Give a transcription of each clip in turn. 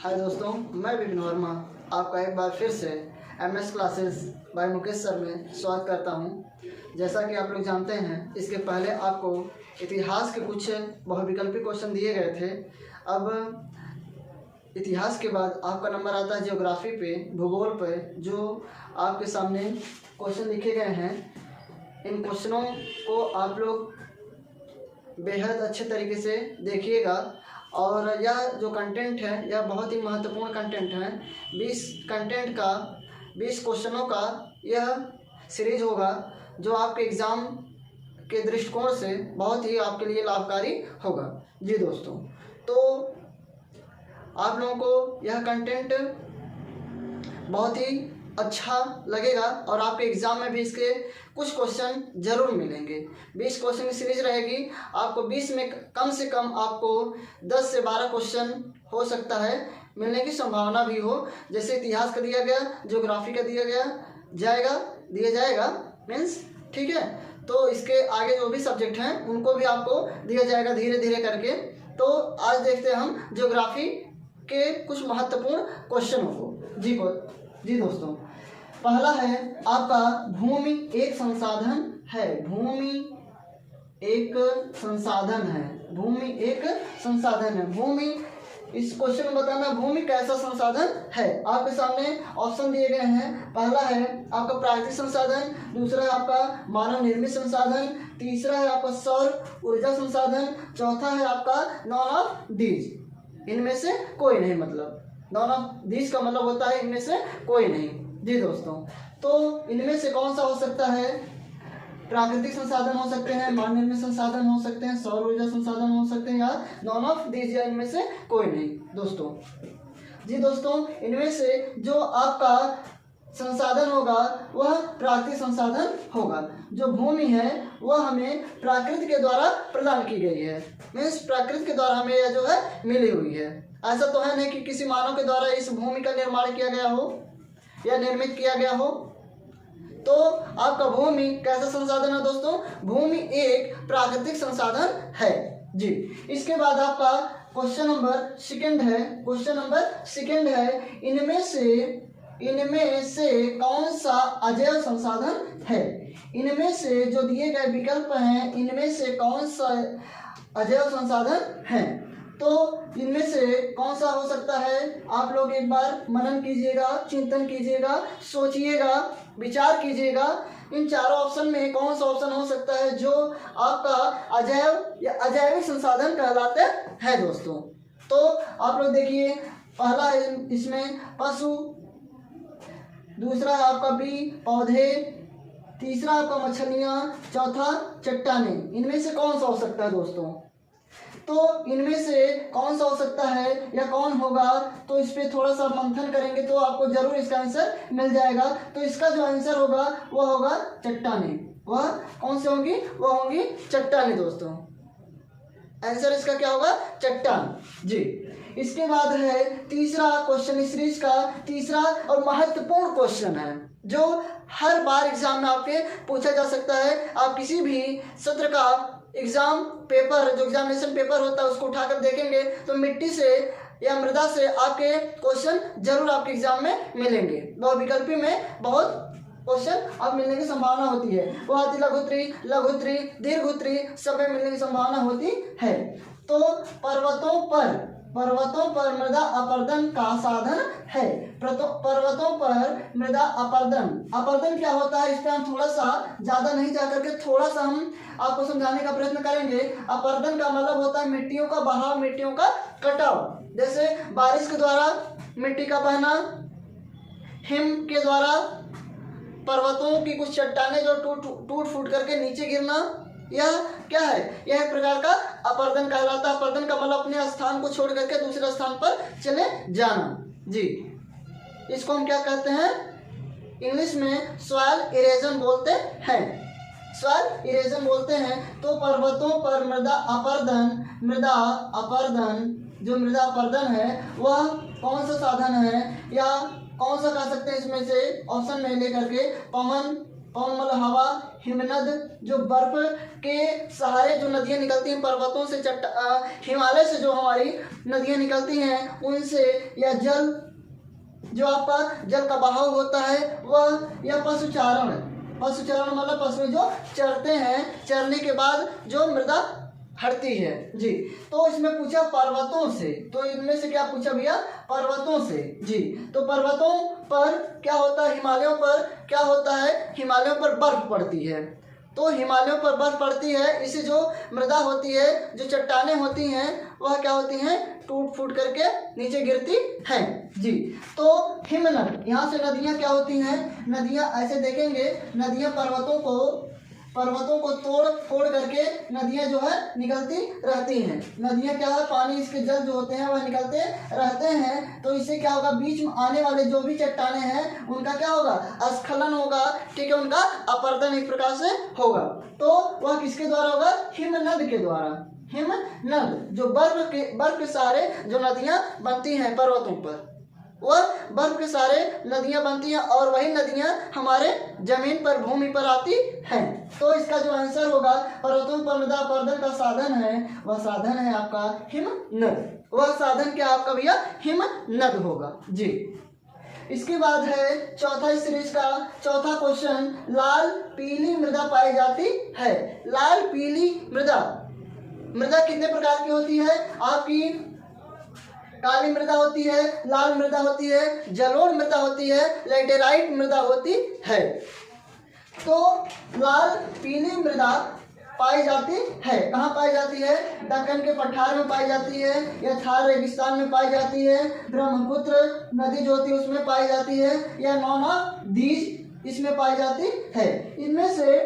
हाय दोस्तों, मैं विपिन वर्मा आपका एक बार फिर से MS classes bye Mukesh sir में स्वागत करता हूं। जैसा कि आप लोग जानते हैं, इसके पहले आपको इतिहास के कुछ बहुविकल्पी क्वेश्चन दिए गए थे। अब इतिहास के बाद आपका नंबर आता है ज्योग्राफी पे, भूगोल पे, जो आपके सामने क्वेश्चन लिखे गए हैं। इन क्वेश्चनों को आप लोग बेहद अच्छे तरीके से देखिएगा और यह जो कंटेंट है यह बहुत ही महत्वपूर्ण कंटेंट है। 20 क्वेश्चनों का यह सीरीज होगा जो आपके एग्ज़ाम के दृष्टिकोण से बहुत ही आपके लिए लाभकारी होगा। जी दोस्तों, तो आप लोगों को यह कंटेंट बहुत ही अच्छा लगेगा और आपके एग्ज़ाम में भी इसके कुछ क्वेश्चन जरूर मिलेंगे। 20 क्वेश्चन की सीरीज रहेगी। आपको 20 में कम से कम आपको 10 से 12 क्वेश्चन हो सकता है मिलने की संभावना भी हो। जैसे इतिहास का दिया गया, ज्योग्राफी का दिया जाएगा मीन्स, ठीक है। तो इसके आगे जो भी सब्जेक्ट हैं उनको भी आपको दिया जाएगा धीरे धीरे करके। तो आज देखते हैं हम ज्योग्राफी के कुछ महत्वपूर्ण क्वेश्चनों को। जी दोस्तों, पहला है आपका भूमि एक संसाधन है। भूमि एक संसाधन है। भूमि, इस क्वेश्चन में बताना भूमि कैसा संसाधन है। आपके सामने ऑप्शन दिए गए हैं। पहला है आपका प्राकृतिक संसाधन, दूसरा है आपका मानव निर्मित संसाधन, तीसरा है आपका सौर ऊर्जा संसाधन, चौथा है आपका नॉन ऑफ दीज, इनमें से कोई नहीं। मतलब नॉन ऑफ दीज का मतलब होता है इनमें से कोई नहीं। जी दोस्तों, तो इनमें से कौन सा हो सकता है? प्राकृतिक संसाधन हो सकते हैं, मानव निर्मित संसाधन हो सकते हैं, सौर ऊर्जा संसाधन हो सकते हैं, या नॉन ऑफ दीज, या इनमें से कोई नहीं दोस्तों। जी दोस्तों, इनमें से जो आपका संसाधन होगा वह प्राकृतिक संसाधन होगा। जो भूमि है वह हमें प्रकृति के द्वारा प्रदान की गई है, मीन्स प्रकृति के द्वारा हमें यह जो है मिली हुई है। ऐसा तो है नहीं कि किसी मानव के द्वारा इस भूमि का निर्माण किया गया हो या निर्मित किया गया हो। तो आपका भूमि कैसा संसाधन है दोस्तों? भूमि एक प्राकृतिक संसाधन है। जी, इसके बाद आपका क्वेश्चन नंबर सेकंड है इनमें से कौन सा अजैव संसाधन है। इनमें से जो दिए गए विकल्प हैं, इनमें से कौन सा अजैव संसाधन है। तो इनमें से कौन सा हो सकता है? आप लोग एक बार मनन कीजिएगा, चिंतन कीजिएगा, सोचिएगा, विचार कीजिएगा। इन चारों ऑप्शन में कौन सा ऑप्शन हो सकता है जो आपका अजैव या अजैविक संसाधन कहलाते हैं दोस्तों। तो आप लोग देखिए, पहला है इसमें पशु, दूसरा है आपका बी पौधे, तीसरा आपका मछलियाँ, चौथा चट्टाने। इनमें से कौन सा हो सकता है दोस्तों? तो इनमें से कौन सा हो सकता है या कौन होगा, तो इस पर थोड़ा सा मंथन करेंगे तो आपको जरूर इसका आंसर मिल जाएगा। तो इसका जो आंसर होगा वह होगा चट्टाने। वह कौन से होंगी? वह होंगी चट्टाने दोस्तों। आंसर इसका क्या होगा? चट्टान। जी, इसके बाद है तीसरा क्वेश्चन, इस सीरीज का तीसरा और महत्वपूर्ण क्वेश्चन है जो हर बार एग्जाम में आपके पूछा जा सकता है। आप किसी भी सत्र का एग्जाम पेपर, जो एग्जामिनेशन पेपर होता है, उसको उठाकर देखेंगे तो मिट्टी से या मृदा से आपके क्वेश्चन जरूर आपके एग्जाम में मिलेंगे। बहुविकल्पी में बहुत क्वेश्चन अब मिलने की संभावना होती है। वो आती लघुत्तरी, दीर्घोत्तरी, सब में मिलने की संभावना होती है। तो पर्वतों पर मृदा अपर्दन का साधन है। पर्वतों पर मृदा अपर्दन क्या होता है? इस पर हम थोड़ा सा ज्यादा नहीं जा करके थोड़ा सा हम आपको समझाने का प्रयत्न करेंगे। अपर्दन का मतलब होता है मिट्टियों का बहाव, मिट्टियों का कटाव। जैसे बारिश के द्वारा मिट्टी का बहना, हिम के द्वारा पर्वतों की कुछ चट्टानें जो टूट फूट करके नीचे गिरना, यह क्या है? यह एक प्रकार का अपर्दन कहलाता है। अपर्दन का मतलब अपने स्थान को छोड़ करके दूसरे स्थान पर चले जाना। जी, इसको हम क्या कहते हैं? इंग्लिश में सॉइल इरोजन बोलते हैं। तो पर्वतों पर मृदा अपर्दन, जो मृदा अपर्दन है वह कौन सा साधन है, या कौन सा कह सकते हैं इसमें से? ऑप्शन में लेकर के पवन, पवन मतलब हवा, हिमनद जो बर्फ के सहारे जो नदियाँ निकलती हैं पर्वतों से, हिमालय से जो हमारी नदियाँ निकलती हैं उनसे, या जल जो आपका जल का बहाव होता है वह, या पशुचारण, पशुचारण मतलब पशु जो चरते हैं, चरने के बाद जो मृदा हटती है जी। तो इसमें पूछा पर्वतों से, तो इनमें से क्या पूछा भैया, पर्वतों से जी। तो पर्वतों पर क्या होता है, हिमालयों पर क्या होता है, हिमालयों पर बर्फ पड़ती है। तो हिमालयों पर बर्फ पड़ती है, इससे जो मृदा होती है, जो चट्टानें होती हैं वह क्या होती हैं, टूट फूट करके नीचे गिरती हैं जी। तो हिमनद, यहाँ से नदियाँ क्या होती हैं, नदियाँ ऐसे देखेंगे, नदियाँ पर्वतों को तोड़ फोड़ करके नदियाँ जो है निकलती रहती हैं। नदियाँ क्या है, पानी इसके जल जो होते हैं वह निकलते रहते हैं। तो इससे क्या होगा, बीच में आने वाले जो भी चट्टानें हैं उनका क्या होगा, स्खलन होगा, ठीक है, उनका अपरदन एक प्रकार से होगा। तो वह किसके द्वारा होगा, हिमनद के द्वारा। हिमनद जो बर्फ के सहारे जो नदियाँ बनती हैं पर्वतों पर, वह बर्फ के सहारे नदियां बनती हैं, और वही नदियां हमारे जमीन पर, भूमि पर आती हैं। तो इसका जो आंसर होगा, पर्वतों पर मृदा अपरदन का साधन है, वह साधन है आपका हिमनद। वह साधन क्या आपका भैया, हिमनद होगा जी। इसके बाद है चौथा सीरीज का चौथा क्वेश्चन, लाल पीली मृदा पाई जाती है। लाल पीली मृदा कितने प्रकार की होती है आपकी, काली मृदा होती है, लाल मृदा होती है, जलोढ़ मृदा होती है, लैटेराइट मृदा होती है। तो लाल पीली मृदा पाई जाती है, कहाँ पाई जाती है, दक्कन के पठार में पाई जाती है, या थार रेगिस्तान में पाई जाती है, ब्रह्मपुत्र नदी जो होती है उसमें पाई जाती है, या नौना दीज इसमें पाई जाती है। इनमें से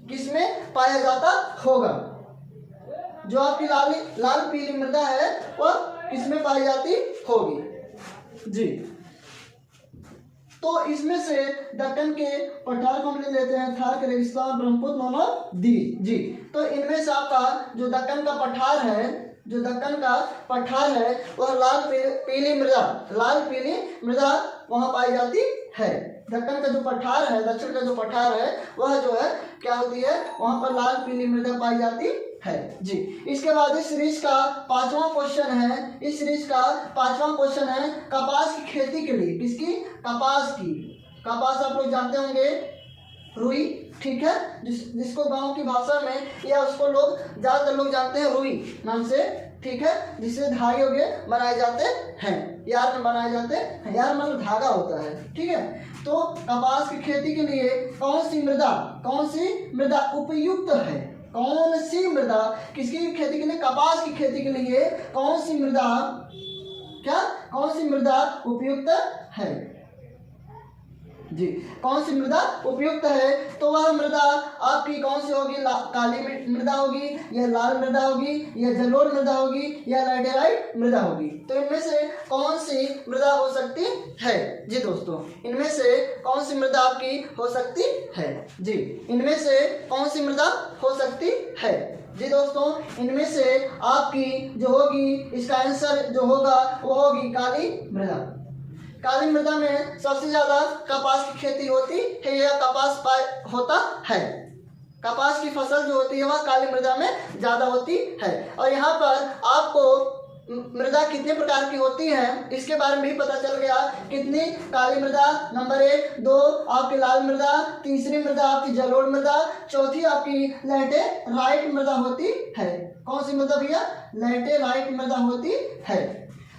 किसमें पाया जाता होगा, जो आपकी लाल पीली मृदा है वह किसमें पाई जाती होगी जी। तो इसमें से दक्कन के पठार को हम ले लेते हैं, थार के रेगिस्तान, ब्रह्मपुत्र, नौना दीज जी। तो इनमें से आपका जो दक्कन का पठार है वह लाल पीली मृदा वहां पाई जाती है। दक्कन का जो पठार है, दक्षिण का जो पठार है वह जो है क्या होती है, वहां पर लाल पीली मृदा पाई जाती है जी। इसके बाद इस सीरीज का पांचवा क्वेश्चन है, कपास की खेती के लिए, किसकी, कपास आप लोग जानते होंगे, रुई, ठीक है, जिसको गांव की भाषा में या उसको लोग ज्यादातर लोग जानते हैं रुई नाम से, ठीक है, जिससे धागे बनाए जाते हैं, यार बनाए जाते हैं, यार मतलब धागा होता है, ठीक है। तो कपास की खेती के लिए कौन सी मृदा उपयुक्त है, कौन सी मृदा, किसकी खेती के लिए, कपास की खेती के लिए कौन सी मृदा उपयुक्त है जी, कौन सी मृदा उपयुक्त है। तो वह मृदा आपकी कौन सी होगी, काली मृदा होगी, या लाल मृदा होगी, या जलोढ़ मृदा होगी, या लैटेराइट मृदा होगी। तो इनमें से कौन सी मृदा हो सकती है जी दोस्तों, इनमें से कौन सी मृदा आपकी हो सकती है जी, इनमें से कौन सी मृदा हो सकती है जी दोस्तों, इनमें से आपकी जो होगी, इसका आंसर जो होगा वो होगी काली मृदा। काली मृदा में सबसे ज्यादा कपास की खेती होती है, या कपास होता है, कपास की फसल जो होती है वह काली मृदा में ज्यादा होती है। और यहाँ पर आपको मृदा कितने प्रकार की होती है इसके बारे में भी पता चल गया, कितनी, काली मृदा नंबर 1, 2 आपकी लाल मृदा, तीसरी मृदा आपकी जलोढ़ मृदा, चौथी आपकी लैटेराइट मृदा होती है। कौन सी मृदा भैया, लैटेराइट मृदा होती है।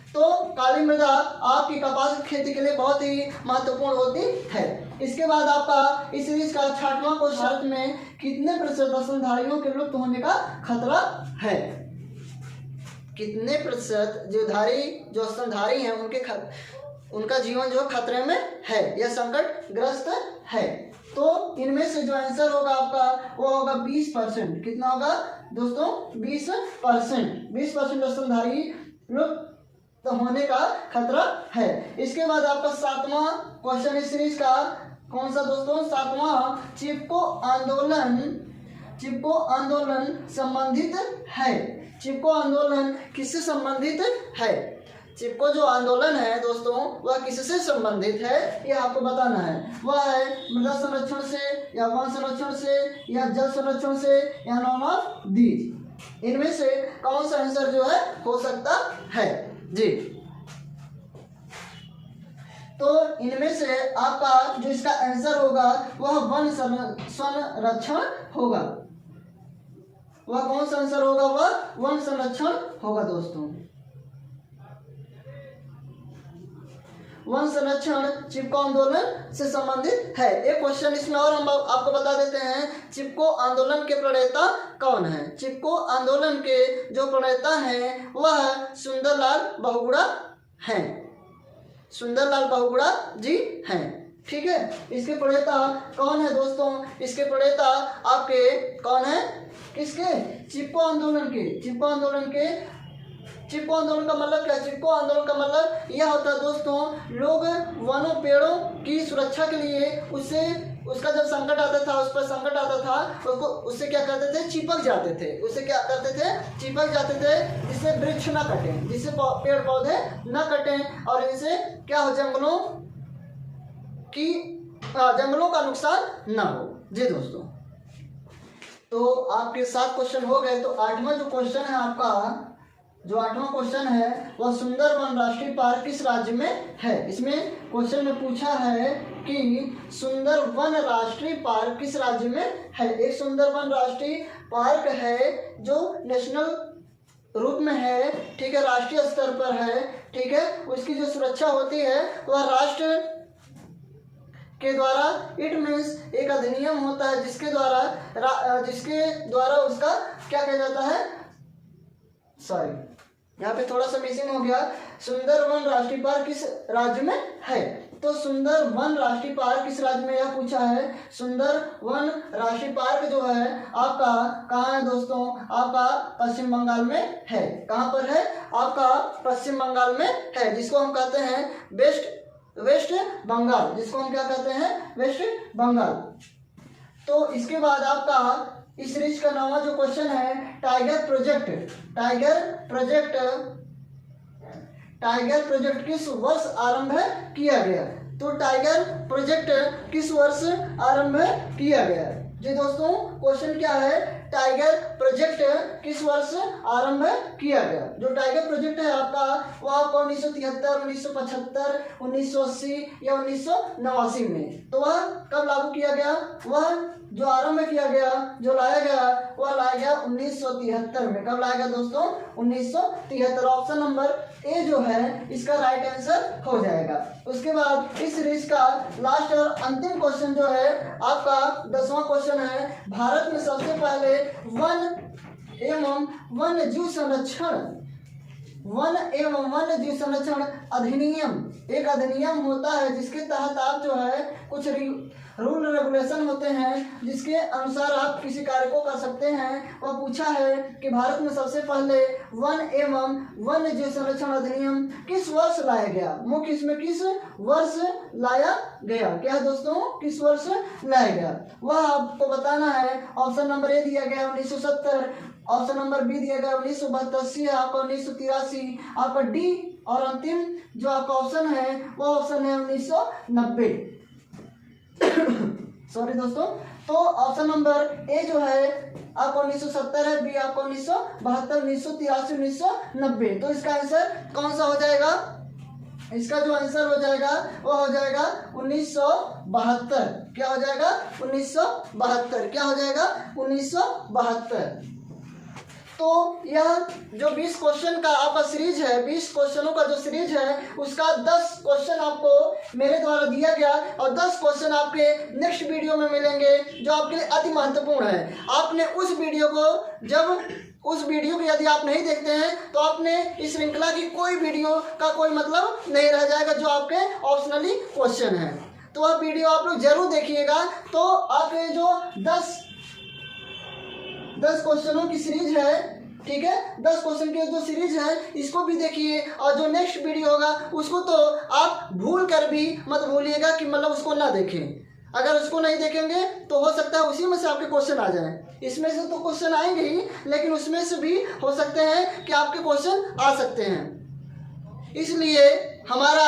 तो काली मृदा आपकी कपास की खेती के लिए बहुत ही महत्वपूर्ण होती है। इसके बाद आपका इस सीरीज का 6वां क्वेश्चन में कितने प्रतिशत स्तनधारियों के लुप्त होने का खतरा है, कितने प्रतिशत जो स्तनधारी हैं उनका जीवन जो खतरे में है या संकटग्रस्त है। तो इनमें से जो आंसर होगा आपका वो होगा 20%। कितना होगा दोस्तों, 20% स्तनधारी लुप्त होने का खतरा है। इसके बाद आपका 7वां क्वेश्चन इस सीरीज का कौन सा दोस्तों, 7वां, चिपको आंदोलन संबंधित है। चिपको आंदोलन किससे संबंधित है, चिपको जो आंदोलन है दोस्तों वह किससे संबंधित है ये आपको बताना है। वह है मृदा संरक्षण से या वन संरक्षण से या जल संरक्षण से या नॉन ऑफ दीज। इनमें से कौन सा आंसर जो है हो सकता है जी। तो इनमें से आपका जो इसका आंसर होगा वह वन संरक्षण होगा। वह कौन सा आंसर होगा? वह वन संरक्षण होगा दोस्तों। वन संरक्षण चिपको आंदोलन से संबंधित है। एक क्वेश्चन इसमें और हम आपको बता देते हैं, चिपको आंदोलन के प्रणेता कौन है? चिपको आंदोलन के जो प्रणेता हैं वह सुंदरलाल बहुगुणा हैं। सुंदरलाल बहुगुणा जी हैं, ठीक है। इसके प्रणेता कौन है दोस्तों? इसके प्रणेता आपके कौन है? किसके? चिपको आंदोलन के। चिपको आंदोलन के। चिपको आंदोलन का मतलब क्या? चिपको आंदोलन का मतलब यह होता है दोस्तों, लोग वनों पेड़ों की सुरक्षा के लिए उसका जब संकट आता था, उस पर संकट आता था, उससे क्या करते थे? चिपक जाते थे। उससे क्या करते थे? चिपक जाते थे, जिससे वृक्ष ना कटें, जिससे पेड़ पौधे ना कटें और इनसे क्या हो, जंगलों का नुकसान ना हो जी दोस्तों। तो आपके 7 क्वेश्चन हो गए। तो 8वां जो क्वेश्चन है आपका, जो 8वां क्वेश्चन है वह सुंदरवन राष्ट्रीय पार्क किस राज्य में है? इसमें क्वेश्चन में पूछा है कि सुंदरवन राष्ट्रीय पार्क किस राज्य में है। एक सुंदरवन राष्ट्रीय पार्क है जो नेशनल रूप में है, ठीक है, राष्ट्रीय स्तर पर है, ठीक है। उसकी जो सुरक्षा होती है वह राष्ट्र के द्वारा, इट मीन्स एक अधिनियम होता है जिसके द्वारा उसका क्या कहा जाता है, सॉरी यहाँ पे थोड़ा सा मिसिंग हो गया। सुंदरवन राष्ट्रीय पार्क किस राज्य में है? तो सुंदरवन राष्ट्रीय पार्क किस राज्य में यह पूछा है। सुंदरवन राष्ट्रीय पार्क जो है आपका कहाँ है दोस्तों? आपका पश्चिम बंगाल में है। कहाँ पर है? आपका पश्चिम बंगाल में है, जिसको हम कहते हैं वेस्ट बंगाल, जिसको हम क्या कहते हैं? वेस्ट बंगाल। तो इसके बाद आपका इस सीरीज का 9वां जो क्वेश्चन है, टाइगर प्रोजेक्ट किस वर्ष आरंभ किया गया? तो टाइगर प्रोजेक्ट किस वर्ष आरंभ किया गया जी दोस्तों? क्वेश्चन क्या है? टाइगर प्रोजेक्ट किस वर्ष आरंभ किया गया? जो टाइगर प्रोजेक्ट है आपका वो आपको 1973, 1975, 1980 या 1989 में। तो वह कब लागू किया गया? वह जो आरंभ किया गया, जो लाया गया, वह लाया गया 1973 में। कब लाया गया दोस्तों? 1973। ऑप्शन नंबर ए जो है इसका राइट आंसर हो जाएगा। उसके बाद इस सीरीज का लास्ट और अंतिम क्वेश्चन जो है आपका 10वां क्वेश्चन है, भारत में सबसे पहले वन एवं वन्यजीव संरक्षण अधिनियम, एक अधिनियम होता है जिसके तहत आप जो है कुछ रूल रेगुलेशन होते हैं जिसके अनुसार आप किसी कार्य को कर सकते हैं। वह पूछा है कि भारत में सबसे पहले वन एवं वन्यजीव संरक्षण अधिनियम किस वर्ष लाया गया? मुख्य इसमें किस वर्ष लाया गया? क्या है दोस्तों? किस वर्ष लाया गया वह आपको बताना है। ऑप्शन नंबर ए दिया गया 1970, ऑप्शन नंबर बी दिया गया 1972, सी है आपका 1983, आपका डी और अंतिम जो आपका ऑप्शन है वो ऑप्शन है 1990। सॉरी दोस्तों। तो ऑप्शन नंबर ए जो है आपको 1970 है, बी आपको 1972, 1983, 1990। तो इसका आंसर कौन सा हो जाएगा? इसका जो आंसर हो जाएगा वो हो जाएगा 1972। क्या हो जाएगा? 1972। क्या हो जाएगा? 1972। तो यह जो 20 क्वेश्चन का आपका सीरीज है, 20 क्वेश्चनों का जो सीरीज है उसका 10 क्वेश्चन आपको मेरे द्वारा दिया गया और 10 क्वेश्चन आपके नेक्स्ट वीडियो में मिलेंगे जो आपके लिए अति महत्वपूर्ण है। आपने उस वीडियो को यदि आप नहीं देखते हैं तो आपने इस श्रृंखला की कोई वीडियो का कोई मतलब नहीं रह जाएगा जो आपके ऑप्शनली क्वेश्चन है। तो वह वीडियो आप लोग जरूर देखिएगा। तो आपके जो 10 क्वेश्चनों की सीरीज है, ठीक है, 10 क्वेश्चन की जो सीरीज है इसको भी देखिए और जो नेक्स्ट वीडियो होगा उसको तो आप भूल कर भी मत भूलिएगा कि मतलब उसको ना देखें। अगर उसको नहीं देखेंगे तो हो सकता है उसी में से आपके क्वेश्चन आ जाएं। इसमें से तो क्वेश्चन आएंगे ही, लेकिन उसमें से भी हो सकते हैं कि आपके क्वेश्चन आ सकते हैं। इसलिए हमारा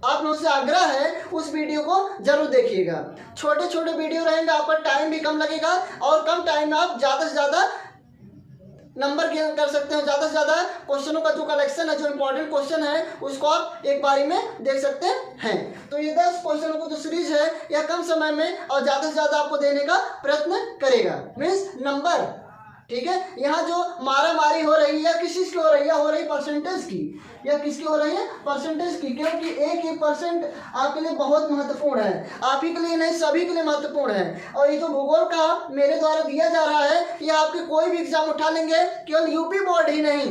आप लोगों से आग्रह है उस वीडियो को जरूर देखिएगा। छोटे छोटे वीडियो रहेंगे, आपका टाइम भी कम लगेगा और कम टाइम में आप ज़्यादा से ज़्यादा नंबर गेन कर सकते हो। ज़्यादा से ज़्यादा क्वेश्चनों का जो कलेक्शन है, जो इंपॉर्टेंट क्वेश्चन है, उसको आप एक बारी में देख सकते हैं। तो ये 10 क्वेश्चनों को जो सीरीज है यह कम समय में और ज़्यादा से ज़्यादा आपको देने का प्रयत्न करेगा। मीन्स नंबर, ठीक है। यहाँ जो मारा मारी हो रही है किस चीज़ की हो रही है? हो रही परसेंटेज की। यह किसकी हो रही है? परसेंटेज की। क्योंकि एक ही परसेंट आपके लिए बहुत महत्वपूर्ण है, आप ही के लिए नहीं सभी के लिए महत्वपूर्ण है। और ये जो भूगोल का मेरे द्वारा दिया जा रहा है, ये आपके कोई भी एग्जाम उठा लेंगे, केवल यूपी बोर्ड ही नहीं,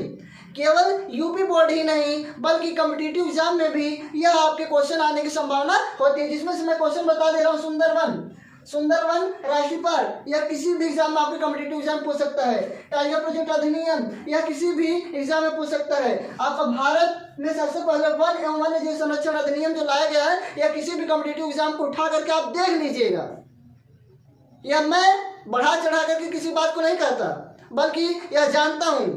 केवल यूपी बोर्ड ही नहीं बल्कि कॉम्पिटिटिव एग्जाम में भी यह आपके क्वेश्चन आने की संभावना होती है। जिसमें से मैं क्वेश्चन बता दे रहा हूँ, सुंदरवन राशिपाल, या किसी भी एग्जाम में आपके कॉम्पिटिटिव एग्जाम पूछ सकता है। टाइगर प्रोजेक्ट अधिनियम, या किसी भी एग्जाम में पूछ सकता है। आपका भारत में सबसे पहले वन एवं वन्य जीव संरक्षण अधिनियम जो लाया गया है, या किसी भी कॉम्पिटिटिव एग्जाम को उठा करके आप देख लीजिएगा। या मैं बढ़ा चढ़ा करके किसी बात को नहीं कहता, बल्कि यह जानता हूँ,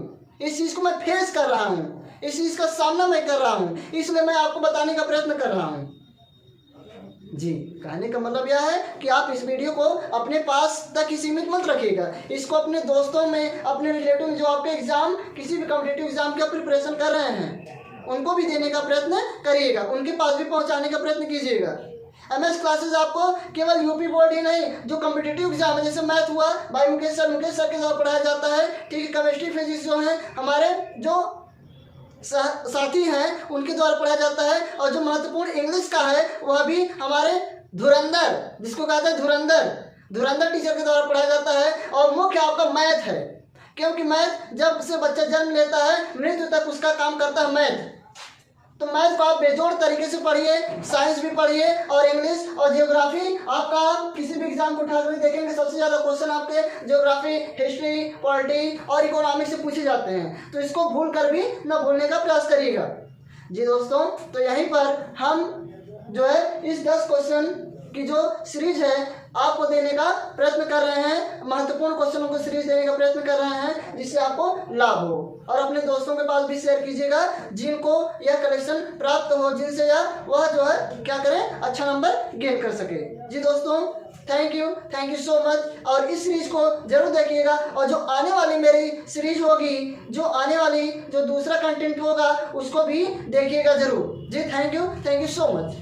इस चीज को मैं फेस कर रहा हूँ, इस चीज का सामना मैं कर रहा हूँ, इसलिए मैं आपको बताने का प्रयत्न कर रहा हूँ। जी, कहने का मतलब यह है कि आप इस वीडियो को अपने पास तक ही सीमित मत रखिएगा। इसको अपने दोस्तों में, अपने रिलेटिव में जो आपके एग्जाम, किसी भी कॉम्पिटिटिव एग्जाम का प्रिपरेशन कर रहे हैं, उनको भी देने का प्रयत्न करिएगा, उनके पास भी पहुंचाने का प्रयत्न कीजिएगा। MS क्लासेस आपको केवल यूपी बोर्ड ही नहीं, जो कॉम्पिटिटिव एग्जाम है, जैसे मैथ हुआ भाई मुकेश सर के द्वारा पढ़ाया जाता है, ठीक है। केमिस्ट्री फिजिक्स जो है हमारे जो साथी हैं उनके द्वारा पढ़ाया जाता है। और जो इंग्लिश का है वह भी हमारे धुरंधर, जिसको कहते हैं धुरंधर टीचर के द्वारा पढ़ाया जाता है। और मुख्य आपका मैथ है, क्योंकि मैथ जब से बच्चा जन्म लेता है मृत्यु तक उसका काम करता है मैथ। तो मैथ को आप बेजोड़ तरीके से पढ़िए, साइंस भी पढ़िए, और इंग्लिश और जियोग्राफी आपका किसी भी एग्जाम को उठाकर देखेंगे सबसे ज़्यादा क्वेश्चन आपके जियोग्राफी, हिस्ट्री, पॉलिटी और इकोनॉमिक्स से पूछे जाते हैं। तो इसको भूल कर भी न भूलने का प्रयास करिएगा। जी दोस्तों, तो यहीं पर हम जो है इस 10 क्वेश्चन की जो सीरीज है आपको देने का प्रयत्न कर रहे हैं, महत्वपूर्ण क्वेश्चनों को सीरीज देने का प्रयत्न कर रहे हैं, जिससे आपको लाभ हो। और अपने दोस्तों के पास भी शेयर कीजिएगा जिनको यह कलेक्शन प्राप्त हो, जिनसे वह जो है क्या करें, अच्छा नंबर गेन कर सके। जी दोस्तों, थैंक यू सो मच। और इस सीरीज को जरूर देखिएगा, और जो आने वाली मेरी सीरीज होगी, जो दूसरा कंटेंट होगा, उसको भी देखिएगा जरूर। जी थैंक यू सो मच।